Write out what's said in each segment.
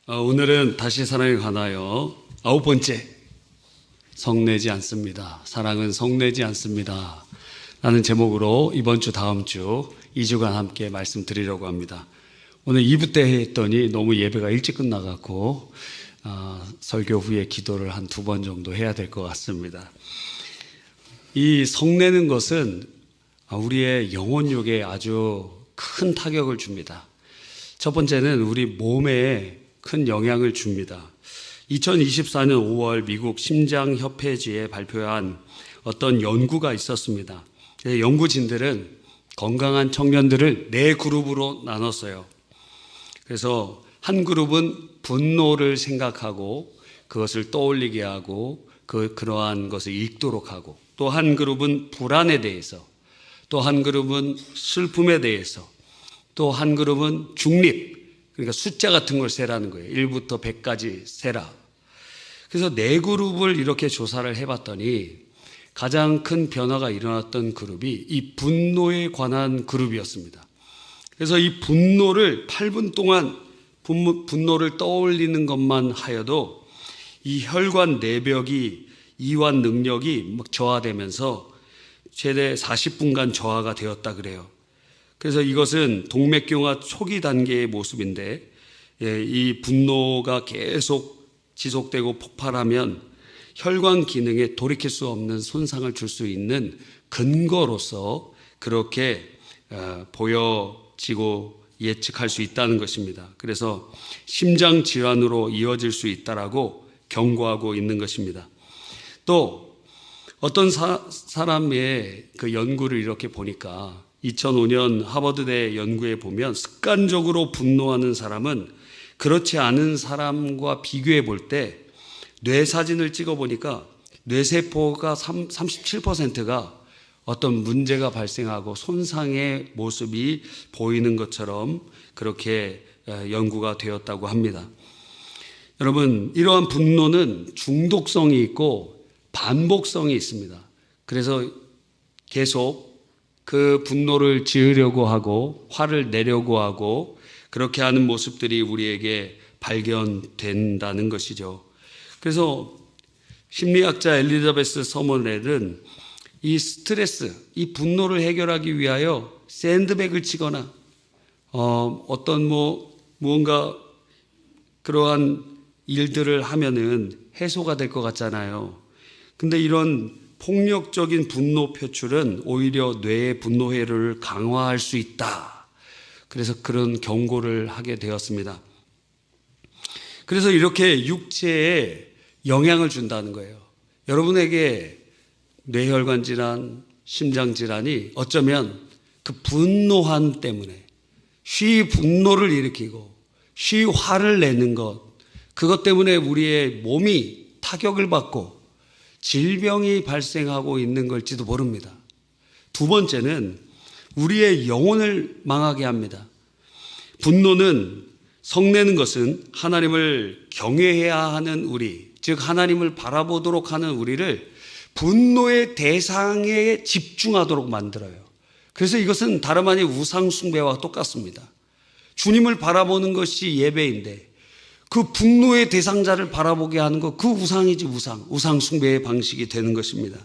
오늘은 다시 사랑에 관하여 9번째, 성내지 않습니다. 사랑은 성내지 않습니다 라는 제목으로 이번 주 다음 주 2주간 함께 말씀드리려고 합니다. 오늘 2부 때 했더니 너무 예배가 일찍 끝나갖고 설교 후에 기도를 한 2번 정도 해야 될 것 같습니다. 이 성내는 것은 우리의 영혼육에 아주 큰 타격을 줍니다. 첫 번째는 우리 몸에 큰 영향을 줍니다. 2024년 5월 미국 심장협회지에 발표한 어떤 연구가 있었습니다. 연구진들은 건강한 청년들을 4그룹으로 나눴어요. 그래서 한 그룹은 분노를 생각하고 그것을 떠올리게 하고 그러한 것을 읽도록 하고, 또 한 그룹은 불안에 대해서, 또 한 그룹은 슬픔에 대해서, 또 한 그룹은 중립, 그러니까 숫자 같은 걸 세라는 거예요. 1부터 100까지 세라. 그래서 4그룹을 이렇게 조사를 해봤더니 가장 큰 변화가 일어났던 그룹이 이 분노에 관한 그룹이었습니다. 그래서 이 분노를 8분 동안 분노를 떠올리는 것만 하여도 이 혈관 내벽이 이완 능력이 막 저하되면서 최대 40분간 저하가 되었다 그래요. 그래서 이것은 동맥경화 초기 단계의 모습인데, 이 분노가 계속 지속되고 폭발하면 혈관 기능에 돌이킬 수 없는 손상을 줄 수 있는 근거로서 그렇게 보여지고 예측할 수 있다는 것입니다. 그래서 심장 질환으로 이어질 수 있다라고 경고하고 있는 것입니다. 또 어떤 사람의 그 연구를 이렇게 보니까 2005년 하버드대 연구에 보면 습관적으로 분노하는 사람은 그렇지 않은 사람과 비교해 볼 때 뇌 사진을 찍어 보니까 뇌세포가 37%가 어떤 문제가 발생하고 손상의 모습이 보이는 것처럼 그렇게 연구가 되었다고 합니다. 여러분, 이러한 분노는 중독성이 있고 반복성이 있습니다. 그래서 계속 그 분노를 지으려고 하고 화를 내려고 하고 그렇게 하는 모습들이 우리에게 발견된다는 것이죠. 그래서 심리학자 엘리자베스 서머넷은 이 스트레스, 이 분노를 해결하기 위하여 샌드백을 치거나 어떤 무언가 그러한 일들을 하면은 해소가 될 것 같잖아요. 근데 이런 폭력적인 분노 표출은 오히려 뇌의 분노회로를 강화할 수 있다. 그래서 그런 경고를 하게 되었습니다. 그래서 이렇게 육체에 영향을 준다는 거예요. 여러분에게 뇌혈관 질환, 심장 질환이 어쩌면 그 분노함 때문에 쉬 분노를 일으키고 쉬 화를 내는 것, 그것 때문에 우리의 몸이 타격을 받고 질병이 발생하고 있는 걸지도 모릅니다. 두 번째는 우리의 영혼을 망하게 합니다. 분노는, 성내는 것은 하나님을 경외해야 하는 우리, 즉 하나님을 바라보도록 하는 우리를 분노의 대상에 집중하도록 만들어요. 그래서 이것은 다름 아닌 우상 숭배와 똑같습니다. 주님을 바라보는 것이 예배인데 그 분노의 대상자를 바라보게 하는 것, 그 우상이지 우상 숭배의 방식이 되는 것입니다.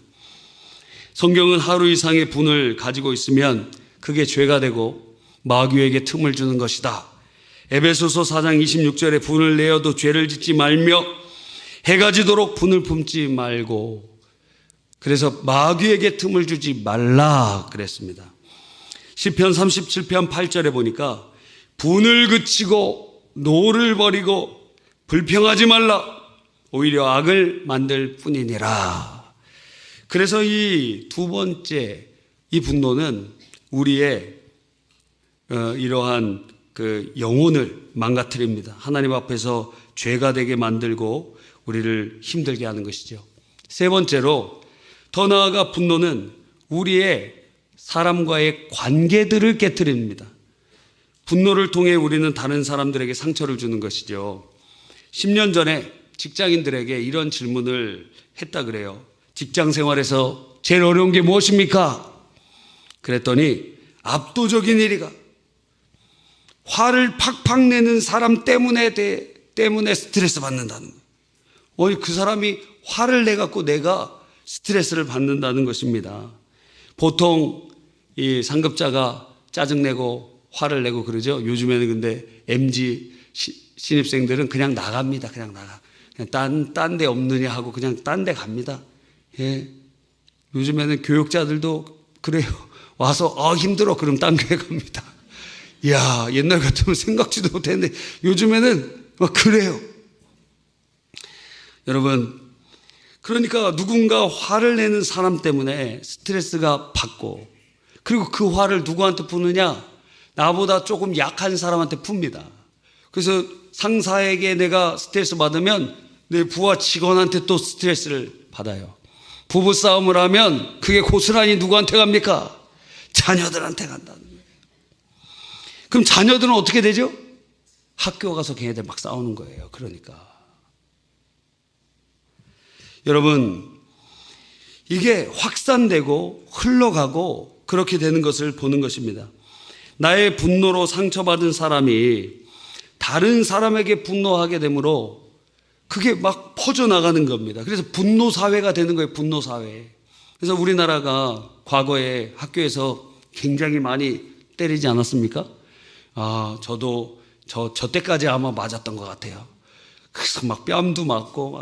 성경은 하루 이상의 분을 가지고 있으면 그게 죄가 되고 마귀에게 틈을 주는 것이다. 에베소서 4장 26절에 분을 내어도 죄를 짓지 말며 해가 지도록 분을 품지 말고, 그래서 마귀에게 틈을 주지 말라 그랬습니다. 시편 37편 8절에 보니까 분을 그치고 노를 버리고 불평하지 말라, 오히려 악을 만들 뿐이니라. 그래서 이 두 번째, 이 분노는 우리의 이러한 그 영혼을 망가뜨립니다. 하나님 앞에서 죄가 되게 만들고 우리를 힘들게 하는 것이죠. 세 번째로, 더 나아가 분노는 우리의 사람과의 관계들을 깨트립니다. 분노를 통해 우리는 다른 사람들에게 상처를 주는 것이죠. 10년 전에 직장인들에게 이런 질문을 했다 그래요. 직장 생활에서 제일 어려운 게 무엇입니까? 그랬더니 압도적인 일이가 화를 팍팍 내는 사람 때문에 때문에 스트레스 받는다는 거예요. 그 사람이 화를 내갖고 내가 스트레스를 받는다는 것입니다. 보통 이 상급자가 짜증내고 화를 내고 그러죠. 요즘에는 근데 MZ 신입생들은 그냥 나갑니다. 그냥 나가. 그냥 딴 데 없느냐 하고 그냥 딴 데 갑니다. 예. 요즘에는 교육자들도 그래요. 와서 힘들어 그럼 딴 교회 갑니다. 이야, 옛날 같으면 생각지도 못했는데 요즘에는 막 그래요. 여러분, 그러니까 누군가 화를 내는 사람 때문에 스트레스가 받고, 그리고 그 화를 누구한테 푸느냐? 나보다 조금 약한 사람한테 풉니다. 그래서 상사에게 내가 스트레스 받으면 내 부하 직원한테 또 스트레스를 받아요. 부부싸움을 하면 그게 고스란히 누구한테 갑니까? 자녀들한테 간다는 거예요. 그럼 자녀들은 어떻게 되죠? 학교 가서 걔네들 막 싸우는 거예요. 그러니까 여러분, 이게 확산되고 흘러가고 그렇게 되는 것을 보는 것입니다. 나의 분노로 상처받은 사람이 다른 사람에게 분노하게 되므로 그게 막 퍼져나가는 겁니다. 그래서 분노사회가 되는 거예요. 분노사회. 그래서 우리나라가 과거에 학교에서 굉장히 많이 때리지 않았습니까? 저도 저 때까지 아마 맞았던 것 같아요. 그래서 막 뺨도 맞고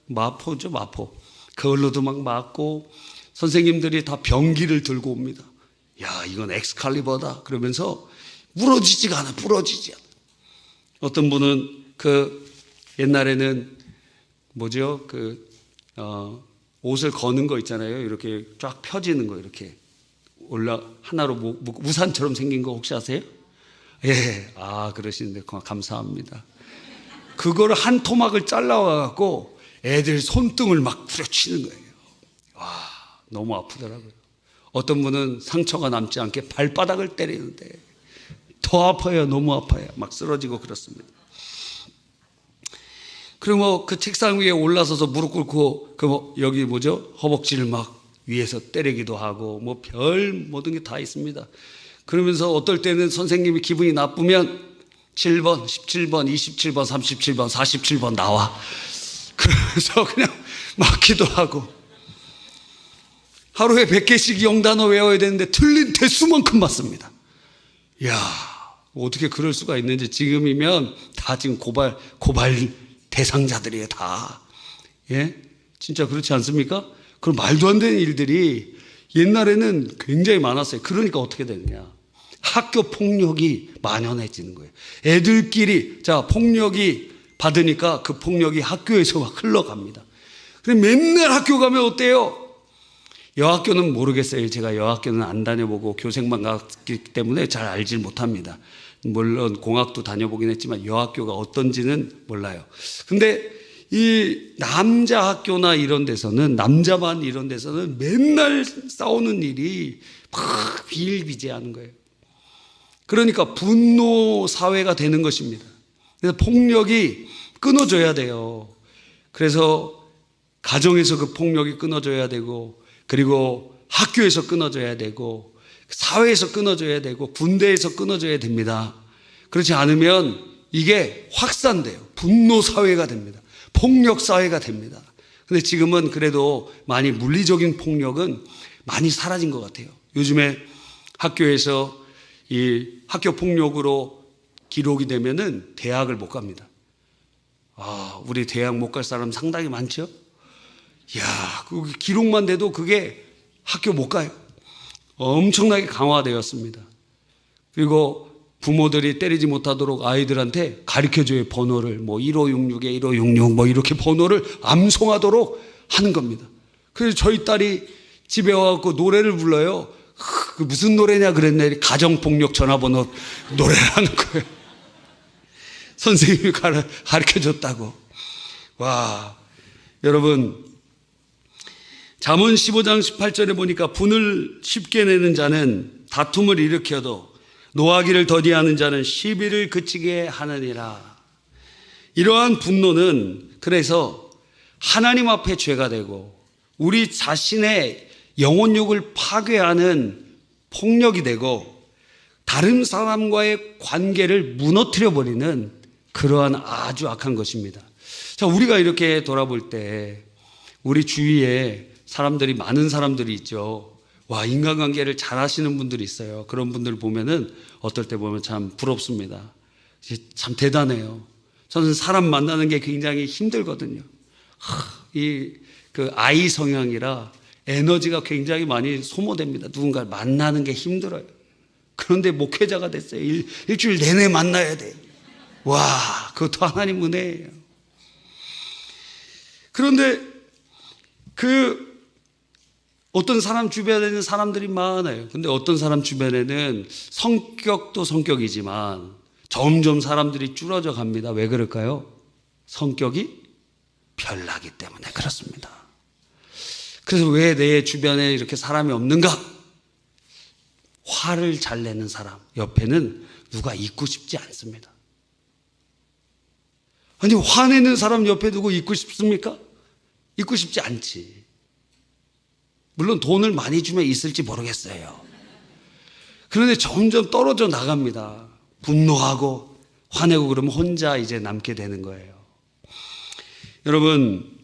마포죠, 마포. 그걸로도 막 맞고 선생님들이 다 병기를 들고 옵니다. 야, 이건 엑스칼리버다. 그러면서 부러지지가 않아. 어떤 분은 옛날에는 옷을 거는 거 있잖아요. 이렇게 쫙 펴지는 거, 이렇게 하나로 우산처럼 생긴 거 혹시 아세요? 예, 그러시는데 감사합니다. 그거를 한 토막을 잘라와갖고 애들 손등을 막 부려치는 거예요. 와, 너무 아프더라고요. 어떤 분은 상처가 남지 않게 발바닥을 때리는데 더 아파요. 너무 아파요. 막 쓰러지고 그렇습니다. 그리고 그 책상 위에 올라서서 무릎 꿇고 여기 허벅지를 막 위에서 때리기도 하고 모든 게 다 있습니다. 그러면서 어떨 때는 선생님이 기분이 나쁘면 7번, 17번, 27번, 37번, 47번 나와. 그래서 그냥 맞기도 하고. 하루에 100개씩 영단어 외워야 되는데 틀린 대수만큼 맞습니다. 이야, 어떻게 그럴 수가 있는지. 지금이면 다 지금 고발 대상자들이에요, 다. 예? 진짜 그렇지 않습니까? 그럼 말도 안 되는 일들이 옛날에는 굉장히 많았어요. 그러니까 어떻게 되느냐. 학교 폭력이 만연해지는 거예요. 애들끼리, 폭력이 받으니까 그 폭력이 학교에서 막 흘러갑니다. 근데 맨날 학교 가면 어때요? 여학교는 모르겠어요. 제가 여학교는 안 다녀보고 교생만 갔기 때문에 잘 알질 못합니다. 물론 공학도 다녀보긴 했지만 여학교가 어떤지는 몰라요. 근데 이 남자 학교나 이런 데서는, 남자반 이런 데서는 맨날 싸우는 일이 막 비일비재하는 거예요. 그러니까 분노 사회가 되는 것입니다. 그래서 폭력이 끊어져야 돼요. 그래서 가정에서 그 폭력이 끊어져야 되고, 그리고 학교에서 끊어져야 되고, 사회에서 끊어져야 되고, 군대에서 끊어져야 됩니다. 그렇지 않으면 이게 확산돼요. 분노 사회가 됩니다. 폭력 사회가 됩니다. 근데 지금은 그래도 많이 물리적인 폭력은 많이 사라진 것 같아요. 요즘에 학교에서 이 학교 폭력으로 기록이 되면은 대학을 못 갑니다. 우리 대학 못 갈 사람 상당히 많죠? 이야, 그 기록만 돼도 그게 학교 못 가요. 엄청나게 강화되었습니다. 그리고 부모들이 때리지 못하도록 아이들한테 가르쳐줘요. 번호를 1566에 1566 이렇게 번호를 암송하도록 하는 겁니다. 그래서 저희 딸이 집에 와서 노래를 불러요. 그 무슨 노래냐 그랬네. 가정폭력 전화번호 노래를 하는 거예요. 선생님이 가르쳐줬다고. 와, 여러분, 잠언 15장 18절에 보니까 분을 쉽게 내는 자는 다툼을 일으켜도 노하기를 더디하는 자는 시비를 그치게 하느니라. 이러한 분노는 그래서 하나님 앞에 죄가 되고 우리 자신의 영혼욕을 파괴하는 폭력이 되고, 다른 사람과의 관계를 무너뜨려 버리는 그러한 아주 악한 것입니다. 자, 우리가 이렇게 돌아볼 때 우리 주위에 사람들이 많은 사람들이 있죠. 와, 인간관계를 잘 하시는 분들이 있어요. 그런 분들 보면은 어떨 때 보면 참 부럽습니다. 참 대단해요. 저는 사람 만나는 게 굉장히 힘들거든요. 그 아이 성향이라 에너지가 굉장히 많이 소모됩니다. 누군가를 만나는 게 힘들어요. 그런데 목회자가 됐어요. 일주일 내내 만나야 돼. 와, 그것도 하나님 은혜예요. 그런데 어떤 사람 주변에는 사람들이 많아요. 근데 어떤 사람 주변에는 성격도 성격이지만 점점 사람들이 줄어져 갑니다. 왜 그럴까요? 성격이 별나기 때문에 그렇습니다. 그래서 왜 내 주변에 이렇게 사람이 없는가? 화를 잘 내는 사람 옆에는 누가 있고 싶지 않습니다. 아니, 화내는 사람 옆에 두고 있고 싶습니까? 있고 싶지 않지. 물론 돈을 많이 주면 있을지 모르겠어요. 그런데 점점 떨어져 나갑니다. 분노하고 화내고 그러면 혼자 이제 남게 되는 거예요. 여러분,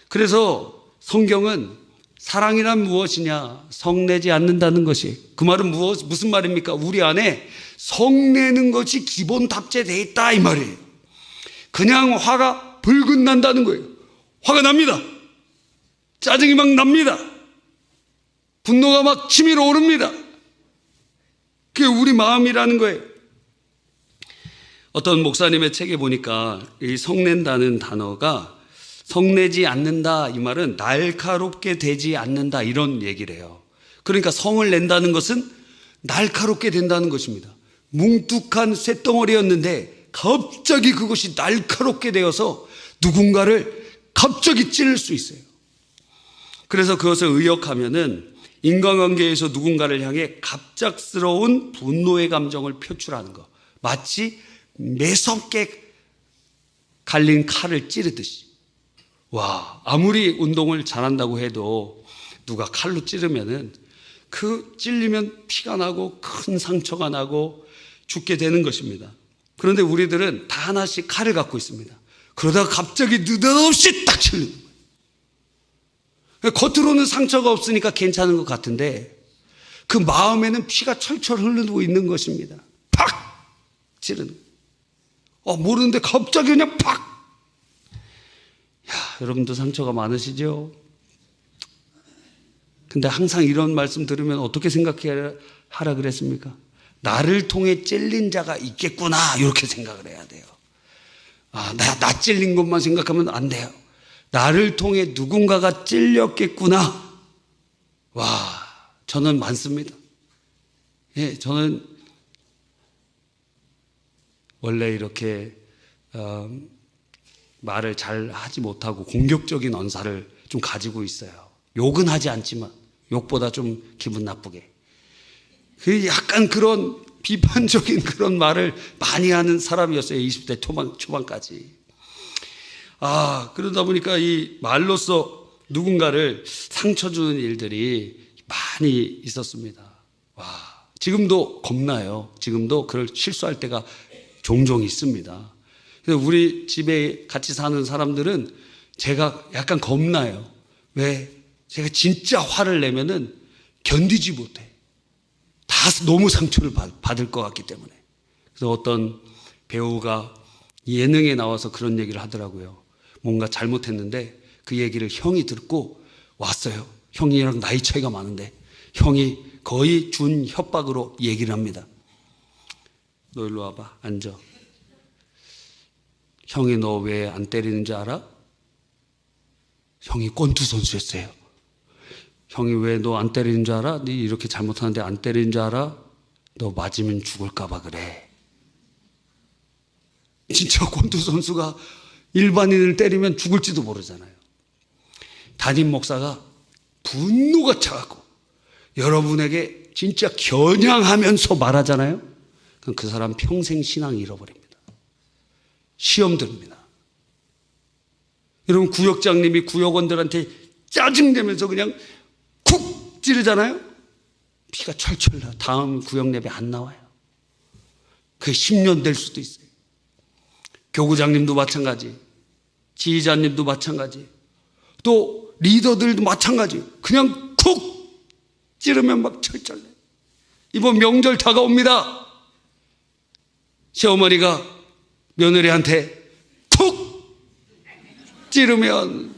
그래서 성경은 사랑이란 무엇이냐? 성내지 않는다는 것이. 그 말은 무슨 말입니까? 우리 안에 성내는 것이 기본 탑재되어 있다 이 말이에요. 그냥 화가 불근 난다는 거예요. 화가 납니다. 짜증이 막 납니다. 분노가 막 치밀어 오릅니다. 그게 우리 마음이라는 거예요. 어떤 목사님의 책에 보니까 이 성낸다는 단어가 성내지 않는다 이 말은 날카롭게 되지 않는다 이런 얘기를 해요. 그러니까 성을 낸다는 것은 날카롭게 된다는 것입니다. 뭉툭한 쇳덩어리였는데 갑자기 그것이 날카롭게 되어서 누군가를 갑자기 찌를 수 있어요. 그래서 그것을 의역하면은 인간관계에서 누군가를 향해 갑작스러운 분노의 감정을 표출하는 것, 마치 매섭게 갈린 칼을 찌르듯이. 와, 아무리 운동을 잘한다고 해도 누가 칼로 찌르면은 그 찔리면 피가 나고 큰 상처가 나고 죽게 되는 것입니다. 그런데 우리들은 다 하나씩 칼을 갖고 있습니다. 그러다가 갑자기 느닷없이 딱 찔리는 거예요. 겉으로는 상처가 없으니까 괜찮은 것 같은데 그 마음에는 피가 철철 흐르고 있는 것입니다. 팍! 찌르는 거예요. 모르는데 갑자기 그냥 팍! 여러분도 상처가 많으시죠? 근데 항상 이런 말씀 들으면 어떻게 생각하라 그랬습니까? 나를 통해 찔린 자가 있겠구나 이렇게 생각을 해야 돼요. 나 찔린 것만 생각하면 안 돼요. 나를 통해 누군가가 찔렸겠구나. 와, 저는 많습니다. 예, 저는 원래 이렇게 말을 잘 하지 못하고 공격적인 언사를 좀 가지고 있어요. 욕은 하지 않지만 욕보다 좀 기분 나쁘게. 약간 그런 비판적인 그런 말을 많이 하는 사람이었어요. 20대 초반까지. 그러다 보니까 이 말로써 누군가를 상처 주는 일들이 많이 있었습니다. 와, 지금도 겁나요. 지금도 그걸 실수할 때가 종종 있습니다. 그래서 우리 집에 같이 사는 사람들은 제가 약간 겁나요. 왜? 제가 진짜 화를 내면은 견디지 못해. 다 너무 상처를 받을 것 같기 때문에. 그래서 어떤 배우가 예능에 나와서 그런 얘기를 하더라고요. 뭔가 잘못했는데 그 얘기를 형이 듣고 왔어요. 형이랑 나이 차이가 많은데 형이 거의 준 협박으로 얘기를 합니다. 너 일로 와봐. 앉아. 형이 너 왜 안 때리는 줄 알아? 형이 권투 선수였어요. 형이 왜 너 안 때리는 줄 알아? 네 이렇게 잘못하는데 안 때리는 줄 알아? 너 맞으면 죽을까 봐 그래. 진짜 권투 선수가 일반인을 때리면 죽을지도 모르잖아요. 담임 목사가 분노가 차갖고 여러분에게 진짜 겨냥하면서 말하잖아요. 그럼 그 사람 평생 신앙 잃어버립니다. 시험 듭니다. 여러분, 구역장님이 구역원들한테 짜증내면서 그냥 쿡 찌르잖아요. 피가 철철 나. 다음 구역 예배 안 나와요. 그게 10년 될 수도 있어요. 교구장님도 마찬가지, 지휘자님도 마찬가지, 또 리더들도 마찬가지. 그냥 쿡 찌르면 막 철철내. 이번 명절 다가옵니다. 시어머니가 며느리한테 쿡 찌르면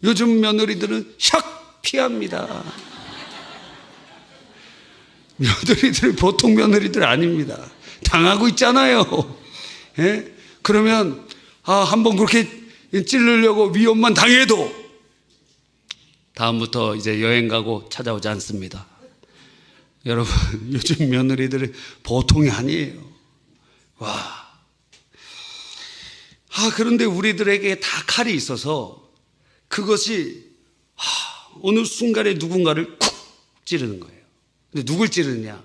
요즘 며느리들은 샥 피합니다. 며느리들 보통 며느리들 아닙니다. 당하고 있잖아요. 예? 그러면 한번 그렇게 찌르려고 위험만 당해도 다음부터 이제 여행 가고 찾아오지 않습니다. 여러분, 요즘 며느리들은 보통이 아니에요. 와. 그런데 우리들에게 다 칼이 있어서 그것이 어느 순간에 누군가를 쿡 찌르는 거예요. 근데 누굴 찌르느냐?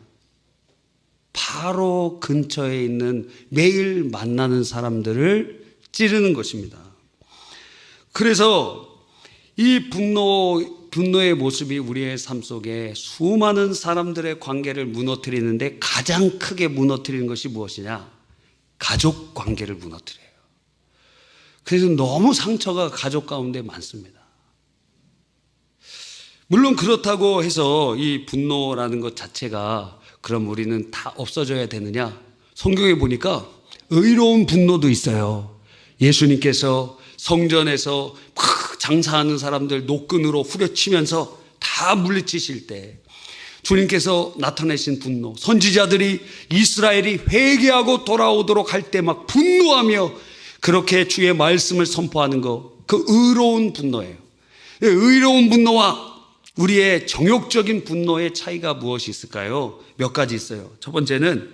바로 근처에 있는 매일 만나는 사람들을 찌르는 것입니다. 그래서 이 분노의 모습이 우리의 삶 속에 수많은 사람들의 관계를 무너뜨리는데 가장 크게 무너뜨리는 것이 무엇이냐? 가족 관계를 무너뜨려요. 그래서 너무 상처가 가족 가운데 많습니다. 물론 그렇다고 해서 이 분노라는 것 자체가 그럼 우리는 다 없어져야 되느냐? 성경에 보니까 의로운 분노도 있어요. 예수님께서 성전에서 막 장사하는 사람들 노끈으로 후려치면서 다 물리치실 때 주님께서 나타내신 분노, 선지자들이 이스라엘이 회개하고 돌아오도록 할 때 막 분노하며 그렇게 주의 말씀을 선포하는 거, 그 의로운 분노예요. 의로운 분노와 우리의 정욕적인 분노의 차이가 무엇이 있을까요? 몇 가지 있어요. 첫 번째는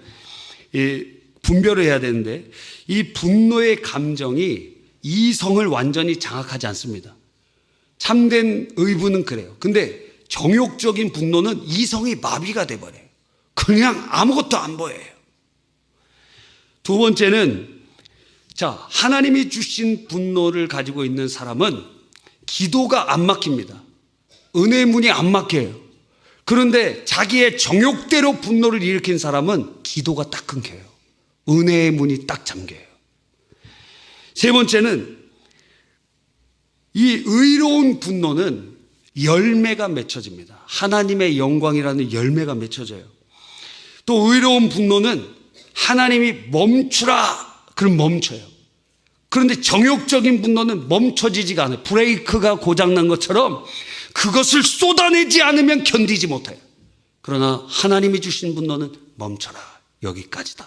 분별을 해야 되는데 이 분노의 감정이 이성을 완전히 장악하지 않습니다. 참된 의분은 그래요. 근데 정욕적인 분노는 이성이 마비가 돼버려요. 그냥 아무것도 안 보여요. 두 번째는 하나님이 주신 분노를 가지고 있는 사람은 기도가 안 막힙니다. 은혜의 문이 안 막혀요. 그런데 자기의 정욕대로 분노를 일으킨 사람은 기도가 딱 끊겨요. 은혜의 문이 딱 잠겨요. 세 번째는 이 의로운 분노는 열매가 맺혀집니다. 하나님의 영광이라는 열매가 맺혀져요. 또 의로운 분노는 하나님이 멈추라 그럼 멈춰요. 그런데 정욕적인 분노는 멈춰지지가 않아요. 브레이크가 고장난 것처럼 그것을 쏟아내지 않으면 견디지 못해요. 그러나 하나님이 주신 분노는 멈춰라, 여기까지다,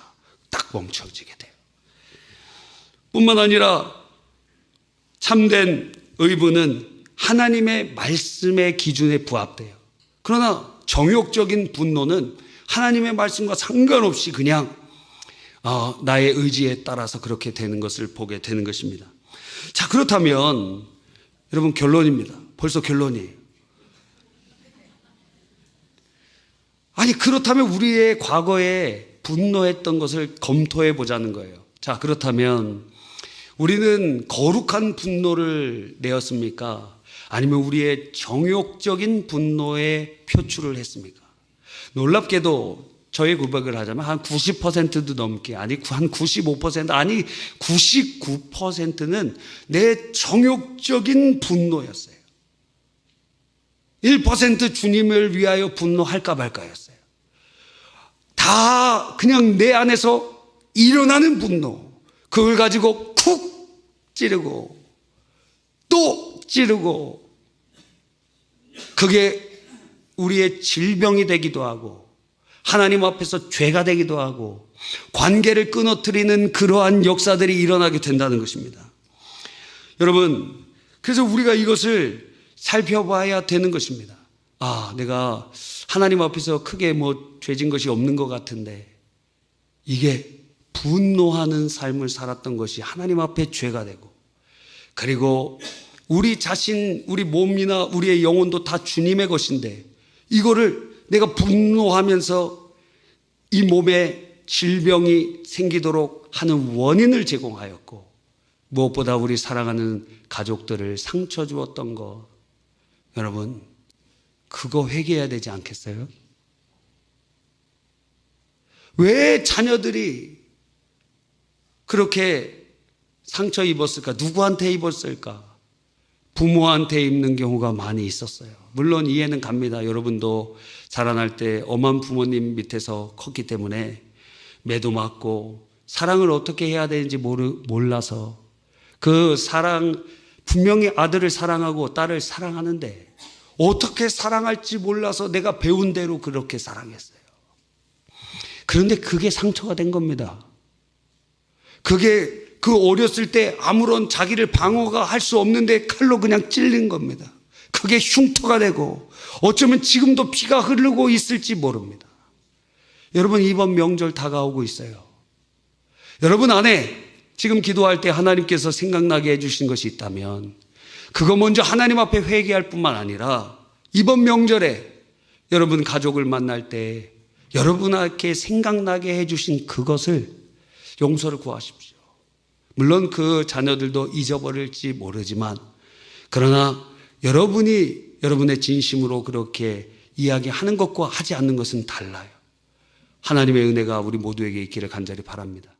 딱 멈춰지게 돼요. 뿐만 아니라 참된 의분은 하나님의 말씀의 기준에 부합돼요. 그러나 정욕적인 분노는 하나님의 말씀과 상관없이 그냥 나의 의지에 따라서 그렇게 되는 것을 보게 되는 것입니다. 자, 그렇다면 여러분 결론입니다. 벌써 결론이에요. 아니, 그렇다면 우리의 과거에 분노했던 것을 검토해 보자는 거예요. 자, 그렇다면 우리는 거룩한 분노를 내었습니까? 아니면 우리의 정욕적인 분노에 표출을 했습니까? 놀랍게도 저의 고백을 하자면 한 90%도 넘게, 아니 한 95%, 아니 99%는 내 정욕적인 분노였어요. 1% 주님을 위하여 분노할까 말까였어요. 다 그냥 내 안에서 일어나는 분노, 그걸 가지고 쿡 찌르고 또 찌르고, 그게 우리의 질병이 되기도 하고 하나님 앞에서 죄가 되기도 하고 관계를 끊어뜨리는 그러한 역사들이 일어나게 된다는 것입니다. 여러분, 그래서 우리가 이것을 살펴봐야 되는 것입니다. 내가 하나님 앞에서 크게 죄진 것이 없는 것 같은데 이게 분노하는 삶을 살았던 것이 하나님 앞에 죄가 되고, 그리고 우리 자신, 우리 몸이나 우리의 영혼도 다 주님의 것인데 이거를 내가 분노하면서 이 몸에 질병이 생기도록 하는 원인을 제공하였고, 무엇보다 우리 사랑하는 가족들을 상처 주었던 것, 여러분 그거 회개해야 되지 않겠어요? 왜 자녀들이 그렇게 상처 입었을까? 누구한테 입었을까? 부모한테 입는 경우가 많이 있었어요. 물론 이해는 갑니다. 여러분도 자라날 때 엄한 부모님 밑에서 컸기 때문에 매도 맞고 사랑을 어떻게 해야 되는지 몰라서 그 사랑, 분명히 아들을 사랑하고 딸을 사랑하는데 어떻게 사랑할지 몰라서 내가 배운 대로 그렇게 사랑했어요. 그런데 그게 상처가 된 겁니다. 그게 그 어렸을 때 아무런 자기를 방어가 할 수 없는데 칼로 그냥 찔린 겁니다. 그게 흉터가 되고 어쩌면 지금도 피가 흐르고 있을지 모릅니다. 여러분, 이번 명절 다가오고 있어요. 여러분 안에 지금 기도할 때 하나님께서 생각나게 해주신 것이 있다면 그거 먼저 하나님 앞에 회개할 뿐만 아니라 이번 명절에 여러분 가족을 만날 때 여러분에게 생각나게 해주신 그것을 용서를 구하십시오. 물론 그 자녀들도 잊어버릴지 모르지만 그러나 여러분이 여러분의 진심으로 그렇게 이야기하는 것과 하지 않는 것은 달라요. 하나님의 은혜가 우리 모두에게 있기를 간절히 바랍니다.